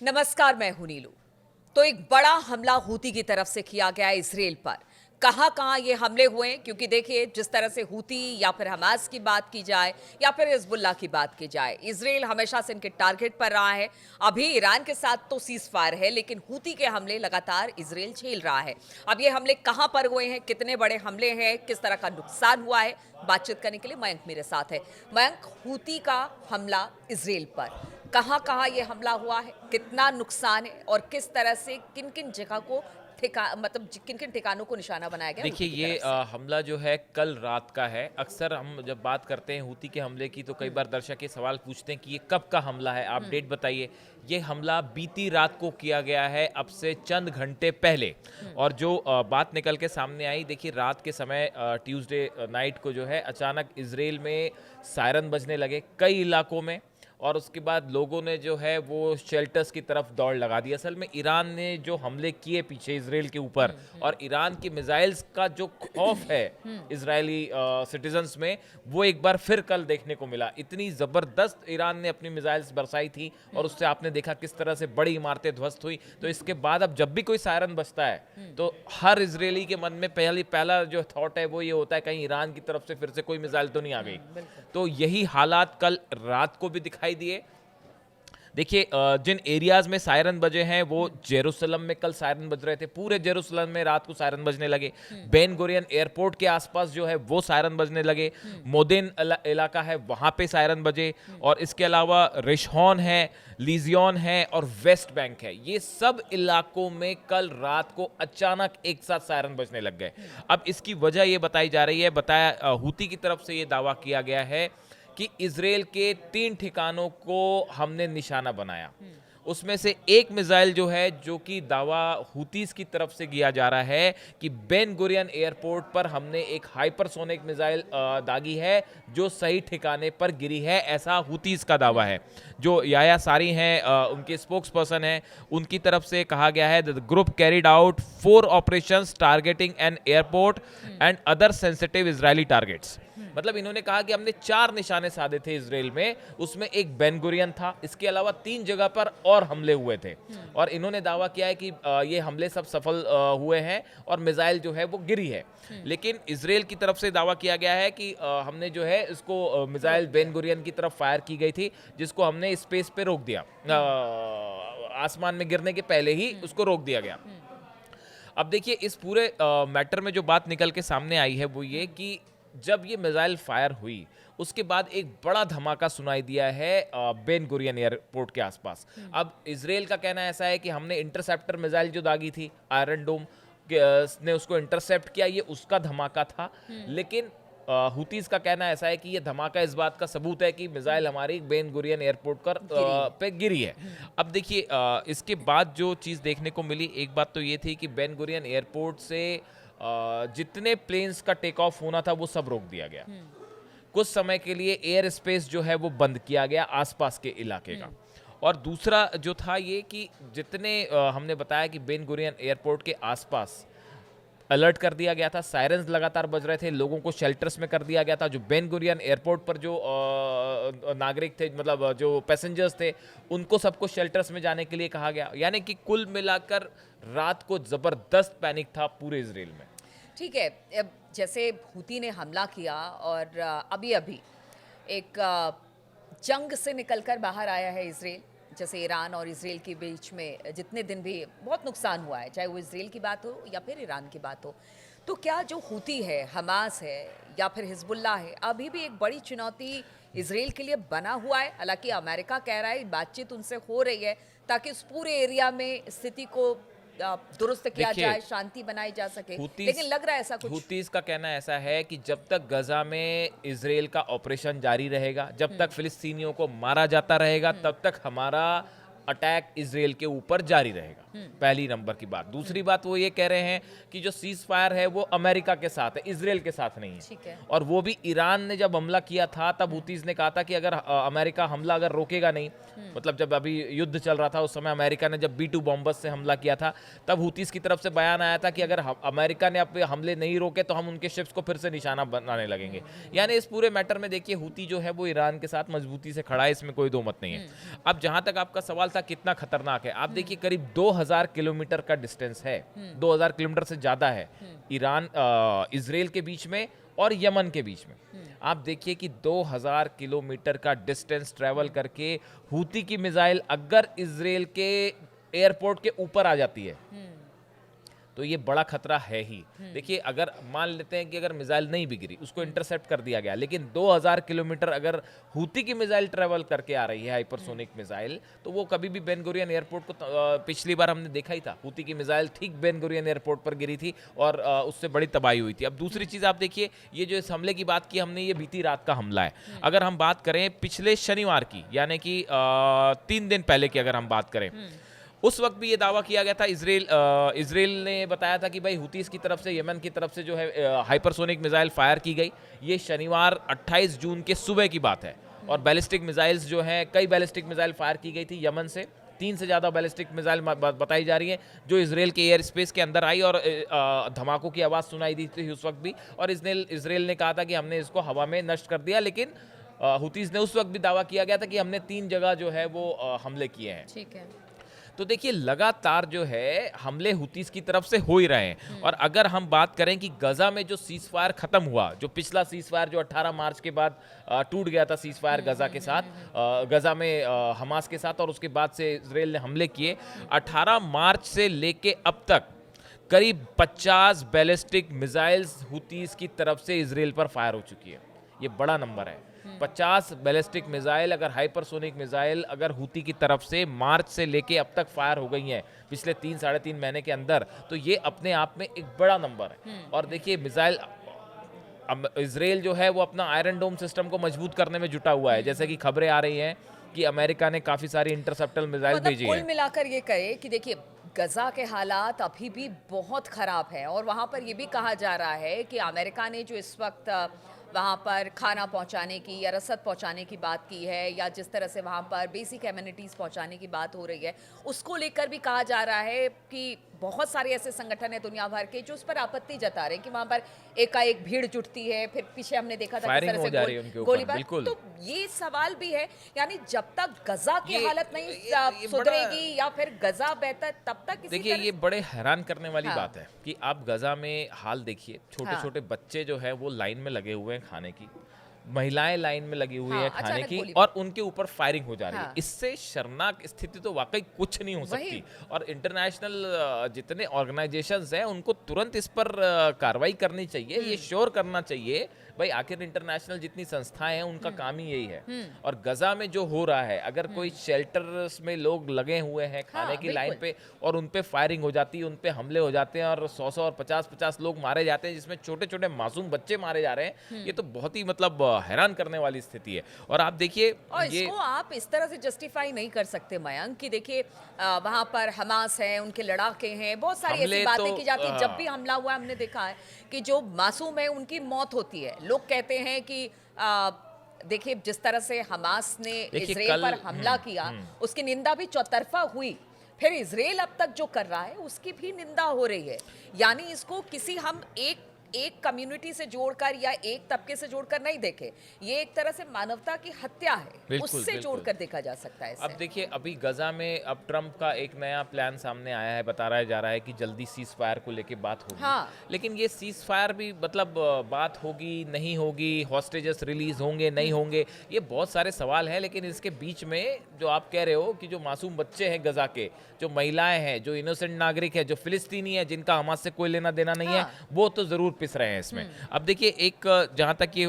नमस्कार, मैं हूं नीलू। तो एक बड़ा हमला हूती की तरफ से किया गया है इसराइल पर। कहां कहां ये हमले हुए हैं, क्योंकि देखिए जिस तरह से हूती या फिर हमास की बात की जाए या फिर हिजबुल्लाह की बात की जाए, इसराइल हमेशा से इनके टारगेट पर रहा है। अभी ईरान के साथ तो सीज फायर है, लेकिन हूती के हमले लगातार इसराइल झेल रहा है। अब ये हमले कहां पर हुए हैं, कितने बड़े हमले हैं, किस तरह का नुकसान हुआ है, बातचीत करने के लिए मयंक मेरे साथ है। मयंक, हूती का हमला इसराइल पर, कहां कहां ये हमला हुआ है, कितना नुकसान है और किस तरह से किन किन जगह को मतलब किन किन ठिकानों को निशाना बनाया गया देखिए हूती की ये तरफ से? हमला जो है कल रात का है। अक्सर हम जब बात करते हैं हूती के हमले की तो कई बार दर्शक ये सवाल पूछते हैं कि ये कब का हमला है, आप डेट बताइए। ये हमला बीती रात को किया गया है, अब से चंद घंटे पहले। और जो बात निकल के सामने आई, देखिए रात के समय ट्यूसडे नाइट को जो है अचानक इजराइल में सायरन बजने लगे कई इलाकों में। और उसके बाद लोगों ने जो है वो शेल्टर्स की तरफ दौड़ लगा दी। असल में ईरान ने जो हमले किए पीछे इसराइल के ऊपर, और ईरान की मिसाइल्स का जो खौफ है इजरायली सिटीजन्स में, वो एक बार फिर कल देखने को मिला। इतनी ज़बरदस्त ईरान ने अपनी मिसाइल्स बरसाई थी और उससे आपने देखा किस तरह से बड़ी इमारतें ध्वस्त हुई। तो इसके बाद अब जब भी कोई सायरन बजता है तो हर इजरायली के मन में पहला जो थॉट है वो ये होता है कहीं ईरान की तरफ से फिर से कोई मिसाइल तो नहीं आ गई। तो यही हालात कल रात को भी दिखाई दिए। देखिए जिन एरियाज में सायरन बजे हैं वो जेरूसलम में कल सायरन बज रहे थे, पूरे जेरूसलम में रात को सायरन बजने लगे। बेन गुरियन एयरपोर्ट के आसपास जो है वो सायरन बजने लगे। मोदेन इलाका है वहां पे सायरन बजे। और इसके अलावा रिशॉन है, लीजियन है और वेस्ट बैंक है, ये सब इलाकों में कल रात को अचानक एक साथ सायरन बजने लग गए। अब इसकी वजह ये बताई जा रही है, हूती की तरफ से ये दावा किया गया है कि इजराइल के 3 ठिकानों को हमने निशाना बनाया। उसमें से एक मिसाइल जो है, जो कि दावा हूतीस की तरफ से किया जा रहा है कि बेन गुरियन एयरपोर्ट पर हमने एक हाइपरसोनिक मिसाइल दागी है जो सही ठिकाने पर गिरी है, ऐसा हूतीस का दावा है। जो याया सारी हैं उनके स्पोक्स पर्सन हैं, उनकी तरफ से कहा गया है the group carried out 4 operations targeting an airport and other sensitive Israeli targets. मतलब इन्होंने कहा कि हमने 4 निशाने साधे थे इसराइल में, उसमें एक बेन गुरियन था, इसके अलावा 3 जगह पर और हमले हुए थे। और इन्होंने दावा किया है कि ये हमले सब सफल हुए हैं और मिसाइल जो है वो गिरी है। लेकिन इसराइल की तरफ से दावा किया गया है कि हमने जो है इसको मिसाइल बेन गुरियन की तरफ फायर की गई थी, जिसको हमने स्पेस पे रोक दिया, आसमान में गिरने के पहले ही उसको रोक दिया गया। अब देखिए इस पूरे मैटर में जो बात निकल के सामने आई है वो ये कि जब ये मिसाइल फायर हुई उसके बाद एक बड़ा धमाका सुनाई दिया है बेन गुरियन एयरपोर्ट के आसपास। अब इसराइल का कहना ऐसा है कि हमने इंटरसेप्टर मिसाइल जो दागी थी आयरन डोम ने उसको इंटरसेप्ट किया, ये उसका धमाका था। लेकिन हुतीज का कहना ऐसा है कि ये धमाका इस बात का सबूत है कि मिसाइल हमारी बेन गुरियन एयरपोर्ट पे गिरी है। अब देखिए इसके बाद जो चीज़ देखने को मिली, एक बात तो ये थी कि बेन गुरियन एयरपोर्ट से जितने प्लेन्स का टेक ऑफ होना था वो सब रोक दिया गया। कुछ समय के लिए एयर स्पेस जो है वो बंद किया गया आसपास के इलाके का। और दूसरा जो था ये कि जितने हमने बताया कि बेन गुरियन एयरपोर्ट के आसपास अलर्ट कर दिया गया था, सायरन्स लगातार बज रहे थे, लोगों को शेल्टर्स में कर दिया गया था। जो बेन गुरियन एयरपोर्ट पर जो नागरिक थे, मतलब जो पैसेंजर्स थे, उनको सबको शेल्टर्स में जाने के लिए कहा गया। यानी कि कुल मिलाकर रात को जबरदस्त पैनिक था पूरे इजराइल में। ठीक है, अब जैसे हूती ने हमला किया और अभी अभी एक जंग से निकलकर बाहर आया है इसराइल। जैसे ईरान और इसराइल के बीच में जितने दिन भी बहुत नुकसान हुआ है, चाहे वो इसराइल की बात हो या फिर ईरान की बात हो, तो क्या जो हूती है, हमास है या फिर हिजबुल्लाह है, अभी भी एक बड़ी चुनौती इसराइल के लिए बना हुआ है? हालांकि अमेरिका कह रहा है बातचीत उनसे हो रही है ताकि उस पूरे एरिया में स्थिति को दुरुस्त किया जाए, शांति बनाई जा सके, लेकिन लग रहा है ऐसा कुछ। हूतीज का कहना ऐसा है कि जब तक गजा में इजराइल का ऑपरेशन जारी रहेगा, जब तक फिलिस्तीनियों को मारा जाता रहेगा, तब तक हमारा अटैक इजराइल के ऊपर जारी रहेगा। पहली नंबर की बात। दूसरी बात वो ये कह रहे हैं कि जो सीज फायर है वो अमेरिका के साथ है, इजराइल के साथ नहीं है। और वो भी ईरान ने जब हमला किया था तब हूतीज ने कहा था कि अगर अमेरिका हमला अगर रोकेगा नहीं, मतलब जब अभी युद्ध चल रहा था उस समय अमेरिका ने जब B-2 बॉम्बर्स से हमला किया था, तब हूतीज की तरफ से बयान आया था कि अगर अमेरिका ने अपने हमले नहीं रोके तो हम उनके शिप्स को फिर से निशाना बनाने लगेंगे। यानी इस पूरे मैटर में देखिए हूती जो है वो ईरान के साथ मजबूती से खड़ा है, इसमें कोई दो मत नहीं है। अब जहां तक आपका सवाल था कितना खतरनाक है। आप देखिए करीब 2000 किलोमीटर का डिस्टेंस है, 2000 किलोमीटर से ज़्यादा है ईरान इजराइल के बीच में और यमन के बीच में। आप देखिए कि 2000 किलोमीटर का डिस्टेंस ट्रैवल करके हूती की मिसाइल अगर इजराइल के एयरपोर्ट के ऊपर आ जाती है तो ये बड़ा खतरा है ही। देखिए अगर मान लेते हैं कि अगर मिसाइल नहीं भी गिरी, उसको इंटरसेप्ट कर दिया गया, लेकिन 2000 किलोमीटर अगर हूती की मिसाइल ट्रेवल करके आ रही है, हाइपरसोनिक मिसाइल, तो वो कभी भी बेन गुरियन एयरपोर्ट को पिछली बार हमने देखा ही था, हूती की मिसाइल ठीक बेन गुरियन एयरपोर्ट पर गिरी थी और उससे बड़ी तबाही हुई थी। अब दूसरी चीज़ आप देखिए, ये जो इस हमले की बात की हमने, ये बीती रात का हमला है। अगर हम बात करें पिछले शनिवार की, यानी कि 3 दिन पहले की अगर हम बात करें, उस वक्त भी ये दावा किया गया था, इजराइल ने बताया था कि भाई हुतीस की तरफ से, यमन की तरफ से जो है हाइपरसोनिक मिसाइल फायर की गई। ये शनिवार 28 जून के सुबह की बात है। और बैलिस्टिक मिसाइल्स जो हैं, कई बैलिस्टिक मिसाइल फायर की गई थी यमन से, 3 से ज़्यादा बैलिस्टिक मिसाइल बताई जा रही हैं जो इजराइल के एयर स्पेस के अंदर आई और धमाकों की आवाज़ सुनाई दी थी उस वक्त भी। और इजराइल ने कहा था कि हमने इसको हवा में नष्ट कर दिया, लेकिन हुतीस ने उस वक्त भी दावा किया गया था कि हमने 3 जगह जो है वो हमले किए हैं। ठीक है। तो देखिए लगातार जो है हमले हुतीस की तरफ से हो ही रहे हैं। और अगर हम बात करें कि गजा में जो सीज फायर खत्म हुआ, जो पिछला सीज फायर जो 18 मार्च के बाद टूट गया था सीज फायर गजा के साथ, गजा में हमास के साथ, और उसके बाद से इजराइल ने हमले किए, 18 मार्च से लेके अब तक करीब 50 बैलिस्टिक मिसाइल्स हुतीस की तरफ से इजराइल पर फायर हो चुकी है। ये बड़ा नंबर है। 50 बैलिस्टिक मिसाइल, अगर हाइपरसोनिक मिसाइल अगर हूती की तरफ से मार्च से लेके अब तक फायर हो गई हैं पिछले 3-3.5 महीने के अंदर, तो ये अपने आप में एक बड़ा नंबर है। और देखिए मिसाइल, अब इजराइल जो है वो अपना आयरन डोम सिस्टम को मजबूत करने में जुटा हुआ है। जैसे कि खबरें आ रही हैं कि अमेरिका ने काफी सारी इंटरसेप्टर मिसाइल भेजी कुल है। मिलाकर ये कहे कि देखिए गजा के हालात अभी भी बहुत खराब है और वहां पर ये भी कहा जा रहा है कि अमेरिका ने जो इस वक्त वहाँ पर खाना पहुँचाने की या रसद पहुँचाने की बात की है, या जिस तरह से वहाँ पर बेसिक एमिनिटीज़ पहुँचाने की बात हो रही है, उसको लेकर भी कहा जा रहा है कि बहुत सारे ऐसे संगठन हैं दुनिया भर के जो उस पर आपत्ति जता रहे हैं कि वहाँ पर एकाएक भीड़ जुटती है। फिर पीछे हमने देखा था किस तरह से गोलीबार। तो ये सवाल भी है, यानी जब तक गजा की हालत नहीं सुधरेगी या फिर गजा बेहतर, तब तक देखिए ये बड़े हैरान करने वाली बात है कि आप गजा में हाल देखिए, छोटे छोटे बच्चे जो है वो लाइन में लगे हुए हैं खाने की, महिलाएं लाइन में लगी हुई है खाने की, और उनके ऊपर फायरिंग हो जा रही है। इससे शर्मनाक स्थिति तो वाकई कुछ नहीं हो सकती। और इंटरनेशनल जितने ऑर्गेनाइजेशंस हैं उनको तुरंत इस पर कार्रवाई करनी चाहिए। ये श्योर करना चाहिए भाई, आखिर इंटरनेशनल जितनी संस्थाएं हैं उनका काम ही यही है। और गजा में जो हो रहा है, अगर कोई शेल्टर्स में लोग लगे हुए हैं खाने की लाइन पे और उन पे फायरिंग हो जाती है, उन पे हमले हो जाते हैं और 100 और 50 लोग मारे जाते हैं, जिसमें छोटे छोटे मासूम बच्चे मारे जा रहे हैं, ये तो बहुत ही मतलब हैरान करने वाली स्थिति है। और आप देखिए, और इसको आप इस तरह से जस्टिफाई नहीं कर सकते मयंक कि देखिए वहां पर हमास है, उनके लड़ाके हैं, बहुत सारी ऐसी बातें की जाती है। जब भी हमला हुआ हमने देखा है कि जो मासूम है उनकी मौत होती है। लोग कहते हैं कि देखिए जिस तरह से हमास ने इजराइल पर हमला किया, उसकी निंदा भी चौतरफा हुई, फिर इजराइल अब तक जो कर रहा है उसकी भी निंदा हो रही है। यानी इसको किसी हम एक कम्युनिटी से जोड़कर या एक तबके से जोड़कर नहीं देखे, ये एक तरह से मानवता की हत्या है, उससे जोड़कर देखा जा सकता है। अब देखिए अभी गजा में अब ट्रंप का एक नया प्लान सामने आया है, बताया जा रहा है कि जल्दी सीज फायर को लेके बात होगी। लेकिन ये सीज फायर भी मतलब बात होगी नहीं होगी, हॉस्टेजेस रिलीज होंगे नहीं होंगे, ये बहुत सारे सवाल हैं। लेकिन इसके बीच में जो आप कह रहे हो कि जो मासूम बच्चे हैं गजा के, जो महिलाएं हैं, जो इनोसेंट नागरिक है, जो फिलिस्तीनी है, जिनका हमास से कोई लेना देना नहीं है, वो तो जरूर पिस रहे हैं इसमें। अब देखिए एक जहां तक ये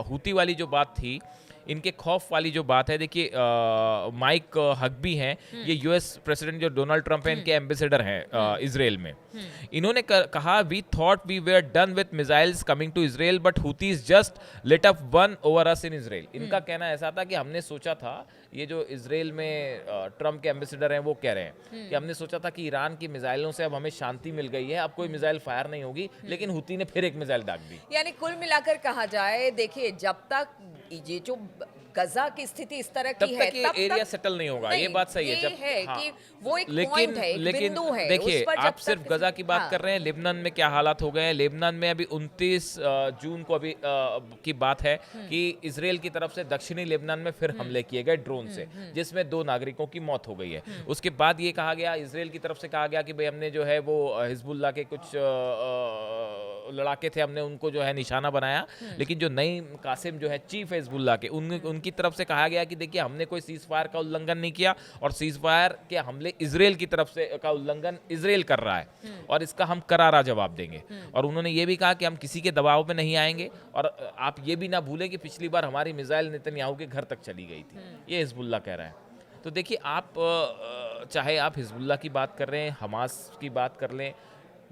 हूती वाली जो बात थी, इनके खौफ वाली जो बात है, देखिए माइक हगबी हैं, ये यूएस प्रेसिडेंट जो डोनाल्ड ट्रंप है, इनके एम्बेसडर हैं इजराइल में। इन्होंने कहा, we thought we were done with missiles coming to Israel but Houthis just lit up one over us in Israel. इनका कहना ऐसा था कि हमने सोचा था, ये जो इजराइल में ट्रंप के एम्बेसडर हैं वो कह रहे हैं कि हमने सोचा था कि ईरान की मिसाइलों से अब हमें शांति मिल गई है, अब कोई मिसाइल फायर नहीं होगी, लेकिन हुती ने फिर एक मिसाइल दाग दी। यानी कुल मिलाकर कहा जाए, देखिए जब तक ये जो गजा की स्थिति इस तरह तब की है तक ये एरिया सेटल नहीं होगा, ये बात सही है। ये है हाँ, कि वो एक लेकिन पॉइंट है, एक लेकिन बिंदु है, देखिए उस पर जब आप तक सिर्फ गजा की बात हाँ, कर रहे हैं, लेबनान में क्या हालात हो गए हैं। लेबनान में अभी 29 जून को अभी की बात है कि इसराइल की तरफ से दक्षिणी लेबनान में फिर हमले किए गए ड्रोन से, जिसमें 2 नागरिकों की मौत हो गई है। उसके बाद ये कहा गया, इसराइल की तरफ से कहा गया कि भाई हमने जो है वो हिजबुल्लाह के कुछ लड़ाके थे, हमने उनको जो है निशाना बनाया। लेकिन जो नई कासिम जो है चीफ हिजबुल्लाह के, उनकी तरफ से कहा गया कि देखिए हमने कोई सीज फायर का उल्लंघन नहीं किया और सीज फायर के हमले इसराइल की तरफ से का उल्लंघन इसराइल कर रहा है और इसका हम करारा जवाब देंगे। और उन्होंने ये भी कहा कि हम किसी के दबाव में नहीं आएंगे और आप ये भी ना भूलें कि पिछली बार हमारी मिसाइल नेतन्याहू के घर तक चली गई थी। ये हिजबुल्लाह कह रहा है। तो देखिए आप चाहे आप हिजबुल्लाह की बात कर रहे हैं, हमास की बात कर लें,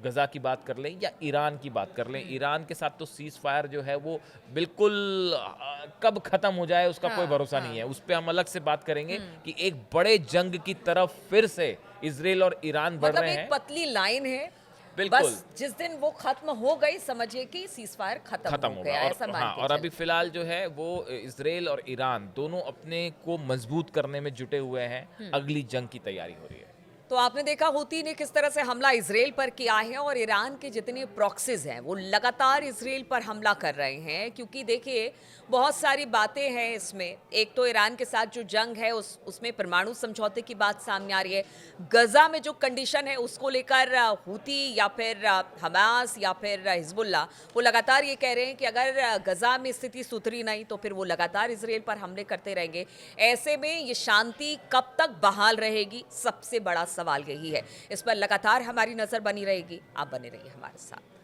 गजा की बात कर लें या ईरान की बात कर लें, ईरान के साथ तो सीज फायर जो है वो बिल्कुल कब खत्म हो जाए उसका कोई भरोसा नहीं है। उस पर हम अलग से बात करेंगे कि एक बड़े जंग की तरफ फिर से इसराइल और ईरान बढ़ मतलब रहे एक हैं। पतली लाइन है, बिल्कुल। बस जिस दिन वो खत्म हो गई समझिए कि सीजफायर खत्म हो होगा गया, ऐसा मान हाँ, के और अभी चलिए। फिलहाल जो है वो इसराइल और ईरान दोनों अपने को मजबूत करने में जुटे हुए हैं। अगली जंग की तैयारी हो रही है। तो आपने देखा हूती ने किस तरह से हमला इसराइल पर किया है और ईरान के जितने प्रॉक्सीज हैं वो लगातार इसराइल पर हमला कर रहे हैं, क्योंकि देखिए बहुत सारी बातें हैं इसमें। एक तो ईरान के साथ जो जंग है उसमें परमाणु समझौते की बात सामने आ रही है। गजा में जो कंडीशन है उसको लेकर हूती या फिर हमास या फिर हिजबुल्लाह वो लगातार ये कह रहे हैं कि अगर गजा में स्थिति सुधरी नहीं तो फिर वो लगातार इसराइल पर हमले करते रहेंगे। ऐसे में ये शांति कब तक बहाल रहेगी, सबसे बड़ा सवाल यही है। इस पर लगातार हमारी नजर बनी रहेगी। आप बने रहिए हमारे साथ।